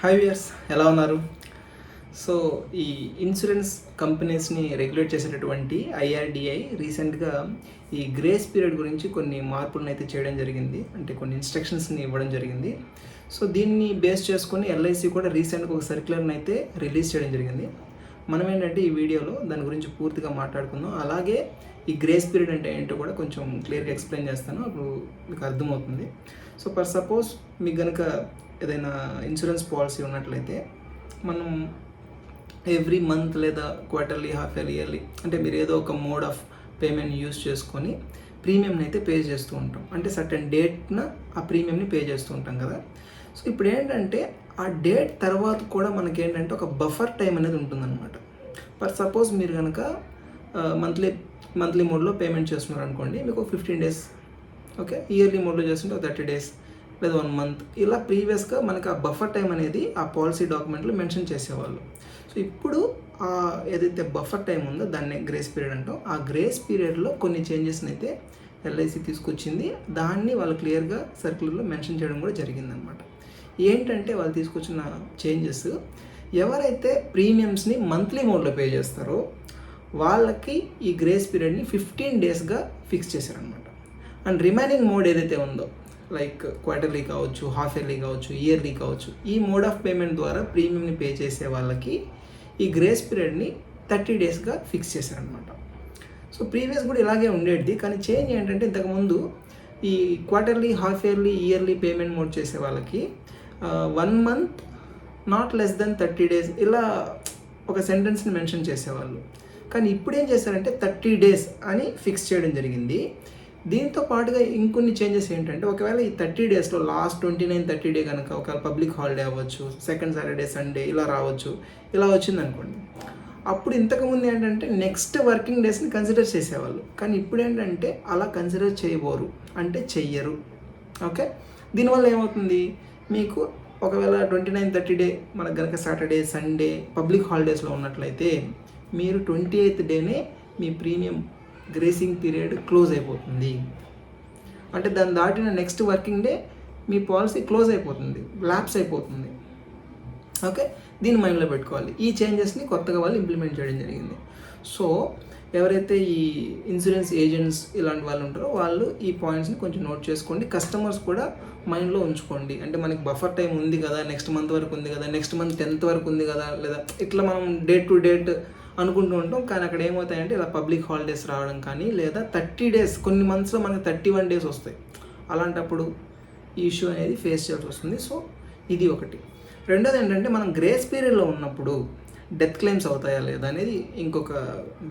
Hi viewers, ఎలా ఉన్నారు? So ఈ ఇన్సూరెన్స్ కంపెనీస్ని రెగ్యులేట్ చేసేటటువంటి ఐఆర్డిఐ రీసెంట్గా ఈ గ్రేస్ పీరియడ్ గురించి కొన్ని మార్పులను అయితే చేయడం జరిగింది. అంటే కొన్ని ఇన్స్ట్రక్షన్స్ని ఇవ్వడం జరిగింది. సో దీన్ని బేస్ చేసుకొని ఎల్ఐసి కూడా రీసెంట్గా ఒక సర్క్యులర్ని అయితే రిలీజ్ చేయడం జరిగింది. మనం ఏంటంటే ఈ వీడియోలో దాని గురించి పూర్తిగా మాట్లాడుకుందాం. అలాగే ఈ గ్రేస్ పీరియడ్ అంటే ఏంటో కూడా కొంచెం క్లియర్గా ఎక్స్ప్లెయిన్ చేస్తాను, అప్పుడు మీకు అర్థమవుతుంది. సో ఫర్ సపోజ్ మీకు కనుక ఏదైనా ఇన్సూరెన్స్ పాలసీ ఉన్నట్లయితే మనం ఎవ్రీ మంత్ లేదా క్వార్టర్లీ, హాఫ్ ఇయర్లీ అంటే మీరు ఏదో ఒక మోడ్ ఆఫ్ పేమెంట్ యూస్ చేసుకొని ప్రీమియంని అయితే పే చేస్తూ ఉంటాం. అంటే సర్టెన్ డేట్న ఆ ప్రీమియంని పే చేస్తూ ఉంటాం కదా. సో ఇప్పుడు ఏంటంటే ఆ డేట్ తర్వాత కూడా మనకి ఏంటంటే ఒక బఫర్ టైం అనేది ఉంటుందన్నమాట. ఫర్ సపోజ్ మీరు కనుక మంత్లీ మోడ్లో పేమెంట్ చేస్తున్నారు అనుకోండి, మీకు 15 days, ఓకే. ఇయర్లీ మోడ్లో చేస్తుంటే 30 days లేదా 1 month, ఇలా ప్రీవియస్గా మనకి ఆ బఫర్ టైం అనేది ఆ పాలసీ డాక్యుమెంట్లో మెన్షన్ చేసేవాళ్ళు. సో ఇప్పుడు ఏదైతే బఫర్ టైం ఉందో దాన్ని గ్రేస్ పీరియడ్ అంటాం. ఆ గ్రేస్ పీరియడ్లో కొన్ని చేంజెస్ని అయితే ఎల్ఐసి తీసుకొచ్చింది. దాన్ని వాళ్ళు క్లియర్గా సర్క్యులర్లో మెన్షన్ చేయడం కూడా జరిగిందనమాట. ఏంటంటే వాళ్ళు తీసుకొచ్చిన చేంజెస్, ఎవరైతే ప్రీమియమ్స్ని మంత్లీ మోడ్లో పే చేస్తారో వాళ్ళకి ఈ గ్రేస్ పీరియడ్ని 15 daysగా ఫిక్స్ చేశారనమాట. అండ్ రిమైనింగ్ మోడ్ ఏదైతే ఉందో, లైక్ క్వార్టర్లీ కావచ్చు, హాఫ్ ఇయర్లీ కావచ్చు, ఇయర్లీ కావచ్చు, ఈ మోడ్ ఆఫ్ పేమెంట్ ద్వారా ప్రీమియంని పే చేసే వాళ్ళకి ఈ గ్రేస్ పీరియడ్ని 30 daysగా ఫిక్స్ చేశారనమాట. సో ప్రీవియస్ కూడా ఇలాగే ఉండేది, కానీ చేంజ్ ఏంటంటే ఇంతకుముందు ఈ quarterly, half yearly, yearly payment mode చేసే వాళ్ళకి 1 month not less than 30 days ఇలా ఒక సెంటెన్స్ని మెన్షన్ చేసేవాళ్ళు. కానీ ఇప్పుడు ఏం చేశారంటే 30 days అని ఫిక్స్ చేయడం జరిగింది. దీంతో పాటుగా ఇంకొన్ని చేంజెస్ ఏంటంటే, ఒకవేళ ఈ 30 daysలో లాస్ట్ 29, 30 day కనుక ఒకవేళ పబ్లిక్ హాలిడే అవ్వచ్చు, సెకండ్ సాటర్డే, సండే ఇలా రావచ్చు, ఇలా వచ్చిందనుకోండి, అప్పుడు ఇంతకుముందు ఏంటంటే నెక్స్ట్ వర్కింగ్ డేస్ని కన్సిడర్ చేసేవాళ్ళు. కానీ ఇప్పుడు ఏంటంటే అలా కన్సిడర్ చేయబోరు, అంటే చెయ్యరు, ఓకే. దీనివల్ల ఏమవుతుంది, మీకు ఒకవేళ 29, 30 day మనకు కనుక సాటర్డే, సండే పబ్లిక్ హాలిడేస్లో ఉన్నట్లయితే మీరు 28th డేనే మీ ప్రీమియం గ్రేసింగ్ పీరియడ్ క్లోజ్ అయిపోతుంది. అంటే దాన్ని దాటిన నెక్స్ట్ వర్కింగ్ డే మీ పాలసీ క్లోజ్ అయిపోతుంది, ల్యాప్స్ అయిపోతుంది, ఓకే. దీన్ని మైండ్లో పెట్టుకోవాలి. ఈ చేంజెస్ని కొత్తగా వాళ్ళు ఇంప్లిమెంట్ చేయడం జరిగింది. సో ఎవరైతే ఈ ఇన్సూరెన్స్ ఏజెంట్స్ ఇలాంటి వాళ్ళు ఉంటారో వాళ్ళు ఈ పాయింట్స్ని కొంచెం నోట్ చేసుకోండి. కస్టమర్స్ కూడా మైండ్లో ఉంచుకోండి. అంటే మనకి బఫర్ టైం ఉంది కదా, నెక్స్ట్ మంత్ వరకు ఉంది కదా, నెక్స్ట్ మంత్ 10th వరకు ఉంది కదా, లేదా ఇట్లా మనం డేట్ టు డేట్ అనుకుంటూ ఉంటాం. కానీ అక్కడ ఏమవుతాయంటే ఇలా పబ్లిక్ హాలిడేస్ రావడం కానీ, లేదా 30 days, కొన్ని మంత్స్లో మనకి 31 days వస్తాయి. అలాంటప్పుడు ఈ ఇష్యూ అనేది ఫేస్ చేయాల్సి వస్తుంది. సో ఇది ఒకటి. రెండోది ఏంటంటే, మనం గ్రేస్ పీరియడ్లో ఉన్నప్పుడు డెత్ క్లెయిమ్స్ అవుతాయా లేదా అనేది ఇంకొక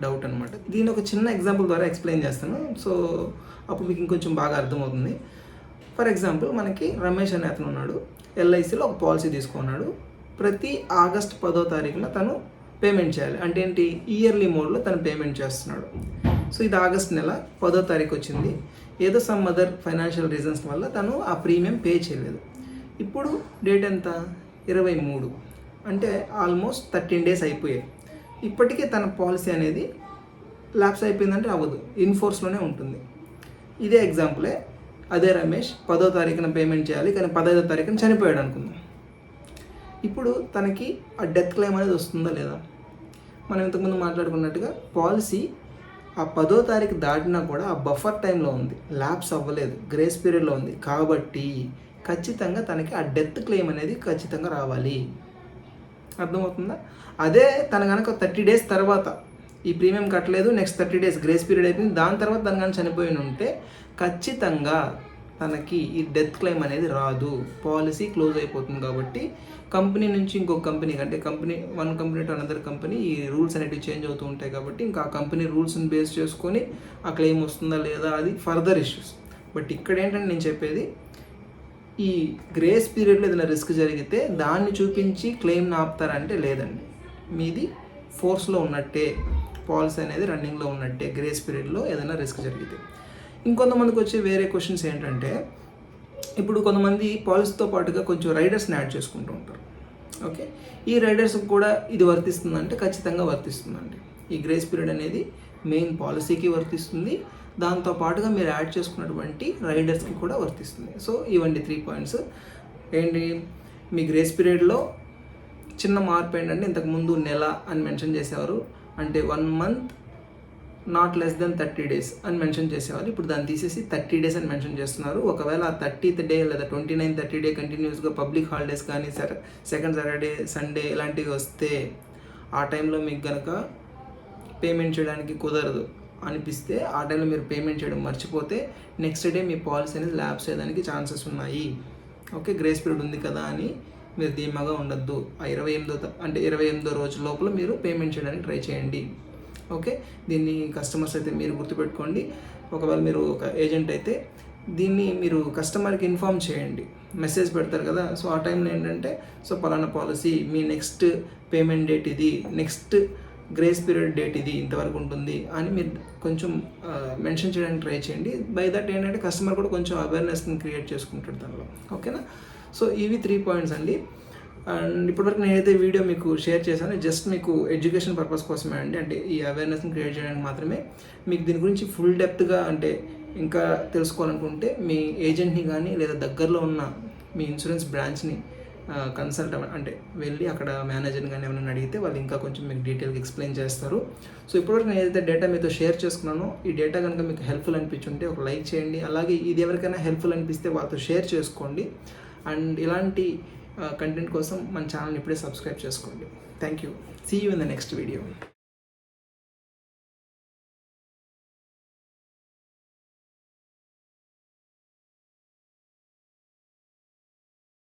డౌట్ అనమాట. దీని ఒక చిన్న ఎగ్జాంపుల్ ద్వారా ఎక్స్ప్లెయిన్ చేస్తాను. సో అప్పుడు మీకు ఇంకొంచెం బాగా అర్థమవుతుంది. ఫర్ ఎగ్జాంపుల్, మనకి రమేష్ అనే అతను ఉన్నాడు, ఎల్ఐసిలో ఒక పాలసీ తీసుకున్నాడు. ప్రతి ఆగస్ట్ 10వ తారీఖున తను పేమెంట్ చేయాలి. అంటే ఏంటి, ఇయర్లీ మోడ్లో తను పేమెంట్ చేస్తున్నాడు. సో ఇది ఆగస్ట్ నెల 10వ తారీఖు వచ్చింది. ఏదో సమ్ అదర్ ఫైనాన్షియల్ రీజన్స్ వల్ల తను ఆ ప్రీమియం పే చేయలేదు. ఇప్పుడు డేట్ ఎంత, 23, అంటే ఆల్మోస్ట్ 13 days అయిపోయాయి. ఇప్పటికే తన పాలసీ అనేది ల్యాప్స్ అయిపోయిందంటే అవ్వదు, ఇన్ఫోర్స్లోనే ఉంటుంది. ఇదే ఎగ్జాంపులే, అదే రమేష్ 10వ తారీఖున పేమెంట్ చేయాలి, కానీ 15వ తారీఖున చనిపోయాడు అనుకుందాం. ఇప్పుడు తనకి ఆ డెత్ క్లెయిమ్ అనేది వస్తుందా లేదా? మనం ఇంతకుముందు మాట్లాడుకున్నట్టుగా పాలసీ ఆ 10వ తారీఖు దాటినా కూడా ఆ బఫర్ టైంలో ఉంది, ల్యాప్స్ అవ్వలేదు, గ్రేస్ పీరియడ్లో ఉంది. కాబట్టి ఖచ్చితంగా తనకి ఆ డెత్ క్లెయిమ్ అనేది ఖచ్చితంగా రావాలి. అర్థమవుతుందా? అదే తన కనుక 30 days తర్వాత ఈ ప్రీమియం కట్టలేదు, నెక్స్ట్ 30 days గ్రేస్ పీరియడ్ అయిపోయింది, దాని తర్వాత తను కానీ చనిపోయి ఉంటే ఖచ్చితంగా తనకి ఈ డెత్ క్లెయిమ్ అనేది రాదు, పాలసీ క్లోజ్ అయిపోతుంది. కాబట్టి కంపెనీ నుంచి ఇంకొక కంపెనీ, అంటే one company to another company ఈ రూల్స్ అనేవి చేంజ్ అవుతూ ఉంటాయి. కాబట్టి ఇంకా ఆ కంపెనీ రూల్స్ని బేస్ చేసుకొని ఆ క్లెయిమ్ వస్తుందా లేదా అది ఫర్దర్ ఇష్యూస్. బట్ ఇక్కడ ఏంటంటే నేను చెప్పేది, ఈ గ్రేస్ పీరియడ్లో ఏదైనా రిస్క్ జరిగితే దాన్ని చూపించి క్లెయిమ్ని ఆపుతారంటే లేదండి, మీది ఫోర్స్లో ఉన్నట్టే, పాలసీ అనేది రన్నింగ్లో ఉన్నట్టే గ్రేస్ పీరియడ్లో ఏదైనా రిస్క్ జరిగితే. ఇంకొంతమందికి వచ్చే వేరే క్వశ్చన్స్ ఏంటంటే, ఇప్పుడు కొంతమంది పాలసీతో పాటుగా కొంచెం రైడర్స్ని యాడ్ చేసుకుంటూ ఉంటారు, ఓకే. ఈ రైడర్స్కి కూడా ఇది వర్తిస్తుందంటే ఖచ్చితంగా వర్తిస్తుందండి. ఈ గ్రేస్ పీరియడ్ అనేది మెయిన్ పాలసీకి వర్తిస్తుంది, దాంతో పాటుగా మీరు యాడ్ చేసుకున్నటువంటి రైడర్స్కి కూడా వర్తిస్తుంది. సో ఇవండి 3 points. ఏంటి, మీ గ్రేస్ పీరియడ్లో చిన్న మార్పు ఏంటంటే ఇంతకుముందు నెల అని మెన్షన్ చేసేవారు, అంటే 1 month not less than 30 days అని మెన్షన్ చేసేవారు. ఇప్పుడు దాన్ని తీసేసి 30 days అని మెన్షన్ చేస్తున్నారు. ఒకవేళ ఆ 30th day లేదా 29, 30 day కంటిన్యూస్గా పబ్లిక్ హాలిడేస్ కానీ సెకండ్ సాటర్డే సండే ఇలాంటివి వస్తే ఆ టైంలో మీకు కనుక పేమెంట్ చేయడానికి కుదరదు అనిపిస్తే, ఆ టైంలో మీరు పేమెంట్ చేయడం మర్చిపోతే నెక్స్ట్ డే మీ పాలసీ అనేది ల్యాప్స్ అయ్యేదానికి ఛాన్సెస్ ఉన్నాయి. ఓకే, గ్రేస్ పీరియడ్ ఉంది కదా అని మీరు ధీమాగా ఉండొద్దు. ఆ 28వ రోజు లోపల మీరు పేమెంట్ చేయడానికి ట్రై చేయండి. ఓకే, దీన్ని కస్టమర్స్ అయితే మీరు గుర్తుపెట్టుకోండి. ఒకవేళ మీరు ఒక ఏజెంట్ అయితే దీన్ని మీరు కస్టమర్కి ఇన్ఫామ్ చేయండి, మెసేజ్ పెడతారు కదా. సో ఆ టైంలో ఏంటంటే పలానా పాలసీ మీ నెక్స్ట్ పేమెంట్ డేట్ ఇది, నెక్స్ట్ గ్రేస్ పీరియడ్ డేట్ ఇది, ఇంతవరకు ఉంటుంది అని మీరు కొంచెం మెన్షన్ చేయడానికి ట్రై చేయండి. బై దట్ ఏంటంటే కస్టమర్ కూడా కొంచెం అవేర్నెస్ని క్రియేట్ చేసుకుంటాడు దానిలో. ఓకేనా? సో ఇవి 3 points అండి. అండ్ ఇప్పటివరకు నేనైతే వీడియో మీకు షేర్ చేశాను జస్ట్ మీకు ఎడ్యుకేషన్ పర్పస్ కోసమే అండి, అంటే ఈ అవేర్నెస్ని క్రియేట్ చేయడానికి మాత్రమే. మీకు దీని గురించి ఫుల్ డెప్త్గా అంటే ఇంకా తెలుసుకోవాలనుకుంటే మీ ఏజెంట్ని కానీ లేదా దగ్గరలో ఉన్న మీ ఇన్సూరెన్స్ బ్రాంచ్ని కన్సల్ట్ అంటే వెళ్ళి అక్కడ మేనేజర్ని కానీ ఏమైనా అడిగితే వాళ్ళు ఇంకా కొంచెం మీకు డీటెయిల్గా ఎక్స్ప్లెయిన్ చేస్తారు. సో ఇప్పటివరకు నేను ఏదైతే డేటా మీతో షేర్ చేసుకున్నానో ఈ డేటా కనుక మీకు హెల్ప్ఫుల్ అనిపించుంటే ఒక లైక్ చేయండి. అలాగే ఇది ఎవరికైనా హెల్ప్ఫుల్ అనిపిస్తే వాళ్ళతో షేర్ చేసుకోండి. అండ్ ఇలాంటి కంటెంట్ కోసం మన ఛానల్ని ఇప్పుడే సబ్స్క్రైబ్ చేసుకోండి. Thank you. See you in the next video.